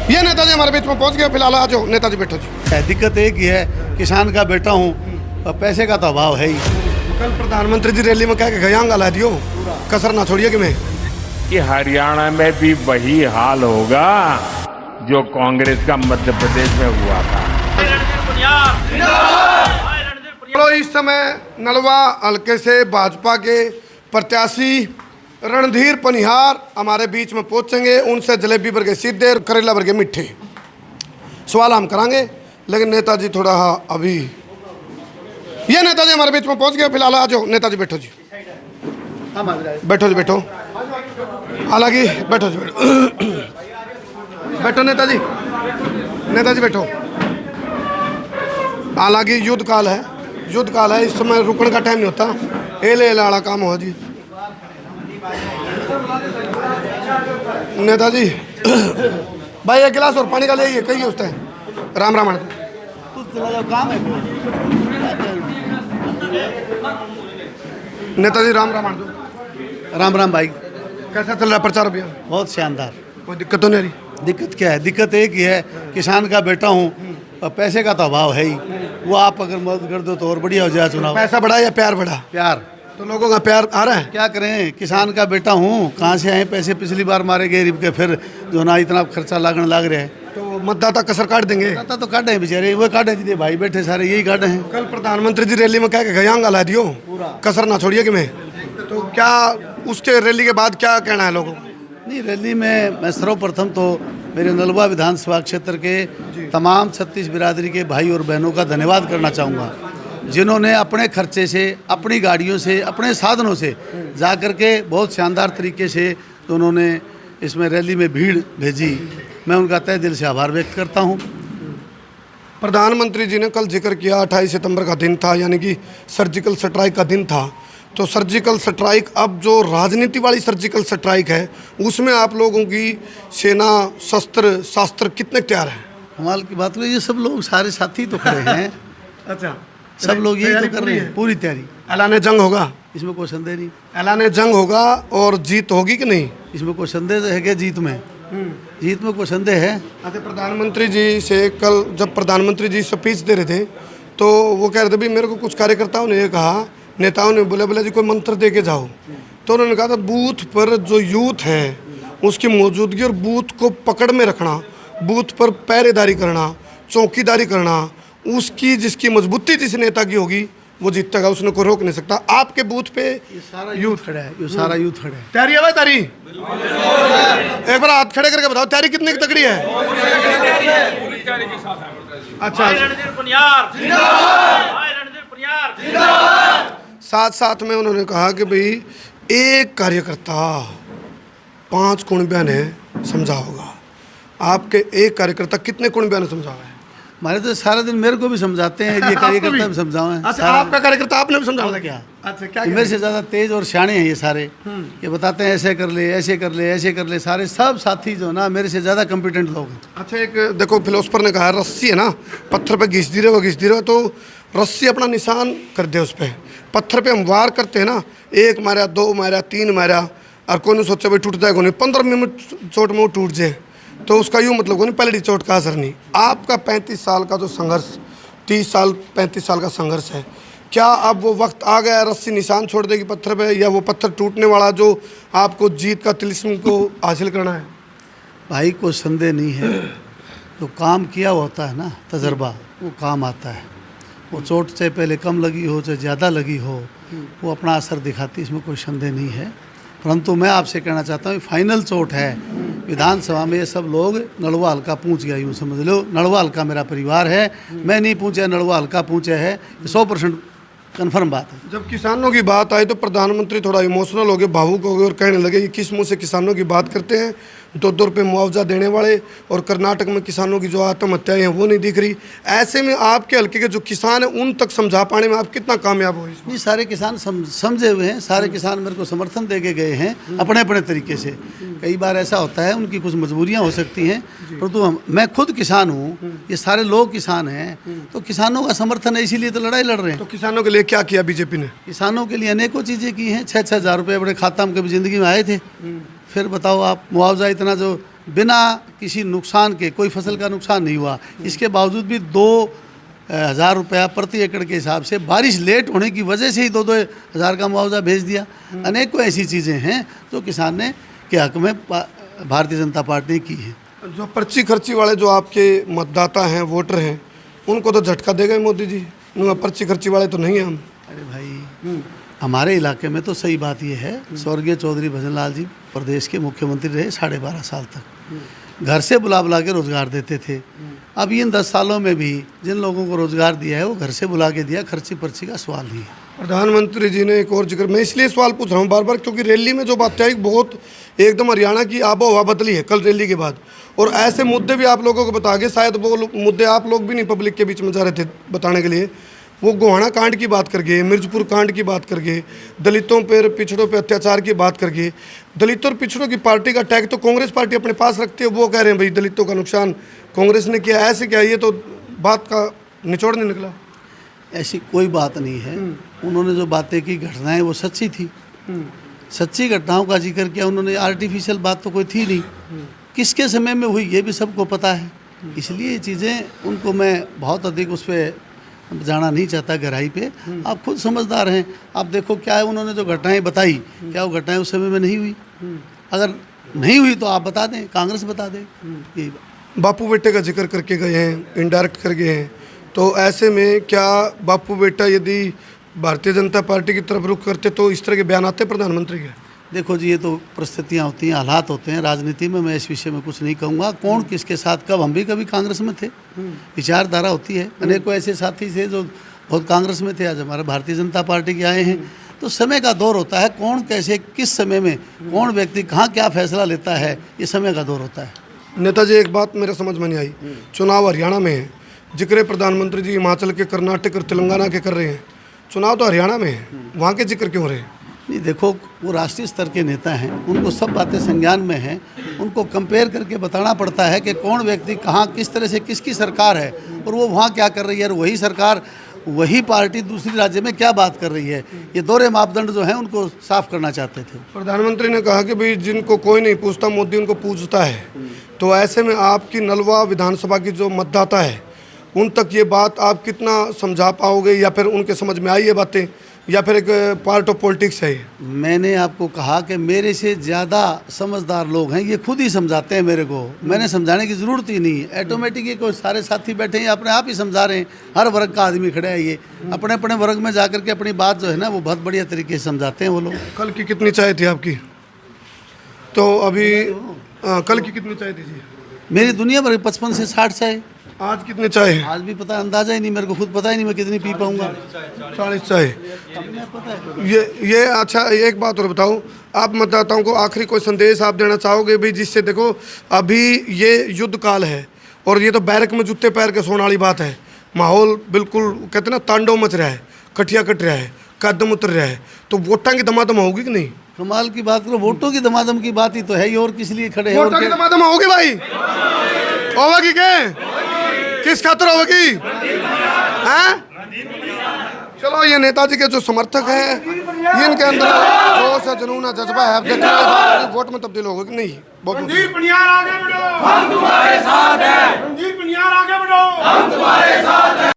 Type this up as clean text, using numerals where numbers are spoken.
ये नेताजी हमारे बीच में पहुंच गए। फिलहाल आ जाओ नेताजी, बैठो जी। दिक्कत एक ही है, किसान का बेटा हूँ और पैसे का तो अभाव है ही। कल प्रधानमंत्री जी रैली में कह के गयांग ला दियो, कसर ना छोड़िए कि मैं कि हरियाणा में भी वही हाल होगा जो कांग्रेस का मध्य प्रदेश में हुआ था। तो इस समय नलवा हल्के से भाजपा के प्रत्याशी रणधीर पनिहार हमारे बीच में पहुंचेंगे। उनसे जलेबी भर के सीधे और करेला भर के मीठे सवाल हम करांगे, लेकिन नेताजी थोड़ा अभी ये नेताजी हमारे बीच में पहुंच गए। फिलहाल आ जाओ नेताजी, बैठो जी। बैठो जी, बैठो। हालांकि बैठो जी, बैठो बैठो नेताजी, नेताजी बैठो। हालांकि युद्ध काल है, युद्ध काल है, इस समय रुकने का टाइम नहीं होता। एले लाड़ा काम हो जी नेताजी। भाई एक गिलास और पानी का ले कही उस टाइम। राम राम काम है नेताजी, राम राम। राम राम भाई, कैसा चल रहा है प्रचार अभियान? बहुत शानदार। कोई दिक्कत तो नहीं आ रही? दिक्कत क्या है, दिक्कत एक ही है, किसान का बेटा हूँ और पैसे का तो अभाव है ही। वो आप अगर मदद कर दो तो और बढ़िया हो जाए चुनाव। पैसा बढ़ा या प्यार बढ़ा? प्यार। तो लोगों का प्यार आ रहा है। क्या करें, किसान का बेटा हूँ, कहाँ से आए पैसे? पिछली बार मारे गरीब के, फिर जो ना इतना खर्चा लागने लग रहा है तो मतदाता कसर काट देंगे। दाता तो काटे हैं बेचारे, वो काटे दीजिए भाई, बैठे सारे यही काटे हैं। कल प्रधानमंत्री जी रैली में कह के गयांग ला दियो, कसर ना छोड़िए कि मैं। तो क्या उसके रैली के बाद क्या कहना है लोगों को? नहीं, रैली में मैं सर्वप्रथम तो मेरे नलवा विधानसभा क्षेत्र के तमाम 36 बिरादरी के भाई और बहनों का धन्यवाद करना चाहूँगा, जिन्होंने अपने खर्चे से, अपनी गाड़ियों से, अपने साधनों से जा कर के बहुत शानदार तरीके से तो उन्होंने इसमें रैली में भीड़ भेजी। मैं उनका तहे दिल से आभार व्यक्त करता हूँ। प्रधानमंत्री जी ने कल जिक्र किया 28 सितंबर का दिन था, यानी कि सर्जिकल स्ट्राइक का दिन था। तो सर्जिकल स्ट्राइक, अब जो राजनीति वाली सर्जिकल स्ट्राइक है, उसमें आप लोगों की सेना, शस्त्र शास्त्र कितने तैयार है? कमाल की बात हुई, ये सब लोग सारे साथी तो खड़े हैं। अच्छा, सब लोग यही तो कर रहे हैं, पूरी तैयारी। ऐलान जंग होगा? इसमें कोई संदेह नहीं। ऐलान जंग होगा और जीत होगी कि नहीं? इसमें कोई संदेह है क्या? जीत में, जीत में कोई संदेह है? अच्छा, प्रधानमंत्री जी से कल जब प्रधानमंत्री जी स्पीच दे रहे थे तो वो कह रहे थे भी मेरे को कुछ कार्यकर्ताओं ने ये कहा, नेताओं ने बोला जी कोई मंत्र दे के जाओ। तो उन्होंने कहा था बूथ पर जो यूथ है उसकी मौजूदगी और बूथ को पकड़ में रखना, बूथ पर पहरेदारी करना, चौकीदारी करना, उसकी जिसकी मजबूती जिस नेता की होगी वो जीतेगा, उसने कोई रोक नहीं सकता। आपके बूथ पे ये सारा यूथ खड़ा है, ये सारा यूथ खड़ा है। तैयारी है भाई, तैयारी? एक बार हाथ खड़े करके बताओ, तैयारी कितनी की तगड़ी है? अच्छा, साथ साथ में उन्होंने कहा कि भाई एक कार्यकर्ता 5 कुणबिया ने समझा होगा। आपके एक कार्यकर्ता कितने कुणबिया ने समझा है? हमारे तो सारा दिन मेरे को भी समझाते हैं, ये कार्यकर्ता भी समझाओ। अच्छा, आपका कार्यकर्ता आपने भी समझा क्या? अच्छा, क्या मेरे से ज़्यादा तेज और शाणे हैं ये सारे। ये बताते हैं ऐसे कर ले, ऐसे कर ले, ऐसे कर ले। सारे सब साथी जो ना मेरे से ज़्यादा कॉम्पिटेंट लोग हैं। अच्छा, एक देखो फिलोसफर ने कहा रस्सी है ना, पत्थर पे घिस दी रहे तो रस्सी अपना निशान कर दे उस पर। पत्थर पे हम वार करते हैं ना, 1 मारा, 2 मारा, 3 मारा, और कोई नहीं सोचा भाई टूट जाएगा नहीं, 15 मिनट चोट में वो टूट जाए, तो उसका यूँ मतलब नहीं पहली चोट का असर नहीं। आपका 35 साल का जो संघर्ष, 30 साल 35 साल का संघर्ष है, क्या अब वो वक्त आ गया रस्सी निशान छोड़ देगी पत्थर पे, या वो पत्थर टूटने वाला जो आपको जीत का तिलिस्म को हासिल करना है? भाई कोई संदेह नहीं है, जो काम किया होता है ना, तजर्बा, वो काम आता है। वो चोट से पहले कम लगी हो चाहे ज़्यादा लगी हो, वो अपना असर दिखाती, इसमें कोई संदेह नहीं है। परंतु मैं आपसे कहना चाहता हूँ, फाइनल चोट है विधानसभा में। ये सब लोग नलवा हल्का पहुँच गया, यूँ समझ लो। नलवा हल्का मेरा परिवार है, मैं नहीं पहुँचा, नलवा हल्का पहुँचा है, 100% कन्फर्म बात है। जब किसानों की बात आई तो प्रधानमंत्री थोड़ा इमोशनल हो गए, भावुक हो गए और कहने लगे कि किस मुँह से किसानों की बात करते हैं, 2-2 रुपये मुआवजा देने वाले, और कर्नाटक में किसानों की जो आत्महत्याएं हैं वो नहीं दिख रही। ऐसे में आपके हल्के के जो किसान हैं उन तक समझा पाने में आप कितना कामयाब हो? नहीं, सारे किसान समझे हुए हैं, सारे किसान मेरे को समर्थन दे के गए हैं अपने अपने तरीके से। कई बार ऐसा होता है उनकी कुछ मजबूरियां हो सकती हैं, परंतु मैं खुद किसान हूँ, ये सारे लोग किसान हैं, तो किसानों का समर्थन है, इसीलिए तो लड़ाई लड़ रहे हैं। तो किसानों के लिए क्या किया बीजेपी ने? किसानों के लिए अनेकों चीज़ें की हैं। 6-6 हज़ार रुपये अपने खाता में कभी ज़िंदगी में आए थे। फिर बताओ आप, मुआवजा इतना जो बिना किसी नुकसान के, कोई फसल का नुकसान नहीं हुआ, इसके बावजूद भी 2,000 रुपया प्रति एकड़ के हिसाब से बारिश लेट होने की वजह से ही 2-2 हज़ार का मुआवजा भेज दिया। अनेकों ऐसी चीज़ें हैं जो किसान ने के हक में भारतीय जनता पार्टी ने की है। जो पर्ची खर्ची वाले जो आपके मतदाता हैं, वोटर हैं, उनको तो झटका देगा ही मोदी जी। पर्ची खर्ची वाले तो नहीं हैं हम। अरे भाई, हमारे इलाके में तो सही बात यह है, स्वर्गीय चौधरी भजनलाल जी प्रदेश के मुख्यमंत्री रहे 12.5 साल तक, घर से बुला के रोज़गार देते थे। अब इन 10 सालों में भी जिन लोगों को रोज़गार दिया है वो घर से बुला के दिया, खर्ची पर्ची का सवाल नहीं है। प्रधानमंत्री जी ने एक और जिक्र, मैं इसलिए सवाल पूछ रहा हूँ बार बार, क्योंकि रैली में जो बातें आई बहुत एकदम हरियाणा की आबो हवा बदली है कल रैली के बाद। और ऐसे मुद्दे भी आप लोगों को बता के, शायद वो मुद्दे आप लोग भी नहीं पब्लिक के बीच में जा रहे थे बताने के लिए। वो गोहाना कांड की बात कर गए, मिर्जपुर कांड की बात कर गए, दलितों पर, पिछड़ों पर अत्याचार की बात कर गए। दलितों और पिछड़ों की पार्टी का टैग तो कांग्रेस पार्टी अपने पास रखती है, वो कह रहे हैं भाई दलितों का नुकसान कांग्रेस ने किया, ऐसे क्या? ये तो बात का निचोड़ नहीं निकला। ऐसी कोई बात नहीं है। उन्होंने जो बातें की, घटनाएं, वो सच्ची थी, सच्ची घटनाओं का जिक्र किया उन्होंने। आर्टिफिशियल बात तो कोई थी नहीं, किसके समय में हुई ये भी सबको पता है। इसलिए ये चीज़ें उनको मैं बहुत अधिक उस पर जाना नहीं चाहता गहराई पे। आप खुद समझदार हैं, आप देखो क्या है उन्होंने जो घटनाएं बताई, क्या वो घटनाएं उस समय में नहीं हुई? अगर नहीं हुई तो आप बता दें, कांग्रेस बता दे। यही बापू बेटे का जिक्र करके गए हैं, इनडायरेक्ट कर गए हैं, तो ऐसे में क्या बापू बेटा यदि भारतीय जनता पार्टी की तरफ रुख करते तो इस तरह के बयान आते प्रधानमंत्री के? देखो जी, ये तो परिस्थितियाँ होती हैं, हालात होते हैं राजनीति में। मैं इस विषय में कुछ नहीं कहूँगा कौन किसके साथ कब, हम भी कभी कांग्रेस में थे, विचारधारा होती है। अनेकों ऐसे साथी थे जो बहुत कांग्रेस में थे, आज हमारे भारतीय जनता पार्टी के आए हैं। तो समय का दौर होता है, कौन कैसे किस समय में कौन व्यक्ति कहाँ क्या फैसला लेता है, ये समय का दौर होता है। नेताजी, एक बात मेरे समझ में नहीं आई, चुनाव हरियाणा में है, जिक्र प्रधानमंत्री जी हिमाचल के, कर्नाटक और तेलंगाना के कर रहे हैं, चुनाव तो हरियाणा में है, वहाँ के जिक्र क्यों रहे? नहीं, देखो वो राष्ट्रीय स्तर के नेता हैं, उनको सब बातें संज्ञान में हैं, उनको कंपेयर करके बताना पड़ता है कि कौन व्यक्ति कहाँ किस तरह से किसकी सरकार है और वो वहाँ क्या कर रही है, और वही सरकार वही पार्टी दूसरी राज्य में क्या बात कर रही है। ये दोहरे मापदंड जो हैं उनको साफ करना चाहते थे। प्रधानमंत्री ने कहा कि भाई जिनको कोई नहीं पूछता मोदी उनको पूछता है, तो ऐसे में आपकी नलवा विधानसभा की जो मतदाता है उन तक ये बात आप कितना समझा पाओगे, या फिर उनके समझ में आई ये बातें, या फिर एक पार्ट ऑफ पॉलिटिक्स है ये? मैंने आपको कहा कि मेरे से ज़्यादा समझदार लोग हैं, ये खुद ही समझाते हैं मेरे को, मैंने समझाने की ज़रूरत ही नहीं है। ऑटोमेटिक ये कोई सारे साथी बैठे हैं, अपने आप ही समझा रहे हैं। हर वर्ग का आदमी खड़ा है, ये अपने अपने वर्ग में जाकर के अपनी बात जो है ना वो बहुत बढ़िया तरीके से समझाते हैं वो लोग। कल की कितनी चाय थी आपकी? तो अभी कल की कितनी चाय थी जी? मेरी दुनिया भर 55 से 60 चाय। आज कितने चाय है? आज भी पता, अंदाजा ही नहीं, मेरे को खुद पता ही नहीं मैं कितनी पी पाऊंगा। 40 चाय। ये अच्छा, एक बात और बताओ, आप मतदाताओं को आखिरी कोई संदेश आप देना चाहोगे भी, जिससे देखो अभी ये युद्ध काल है और ये तो बैरक में जूते पैर के सोने वाली बात है, माहौल बिल्कुल कहते ना तांडव मच रहा है, कटिया कट रहा है, कदम उतर रहा है, तो वोटां की दमादम होगी कि नहीं? कमाल की बात करो, वोटों की दमादम की बात ही तो है, ये और किस लिए खड़े हैं? वोटों की दमादम होगी भाई, होगी क्या? किस खातिर होगी? हैं? चलो, ये नेताजी के जो समर्थक हैं, इनके अंदर जोश है, जुनून है, जज्बा है, अब देखते हैं वोट में तब्दील होगा कि नहीं। बहुत रणधीर बनियार आगे बढ़ो, हम तुम्हारे साथ हैं। रणधीर बनियार आगे बढ़ो, हम तुम्हारे साथ हैं।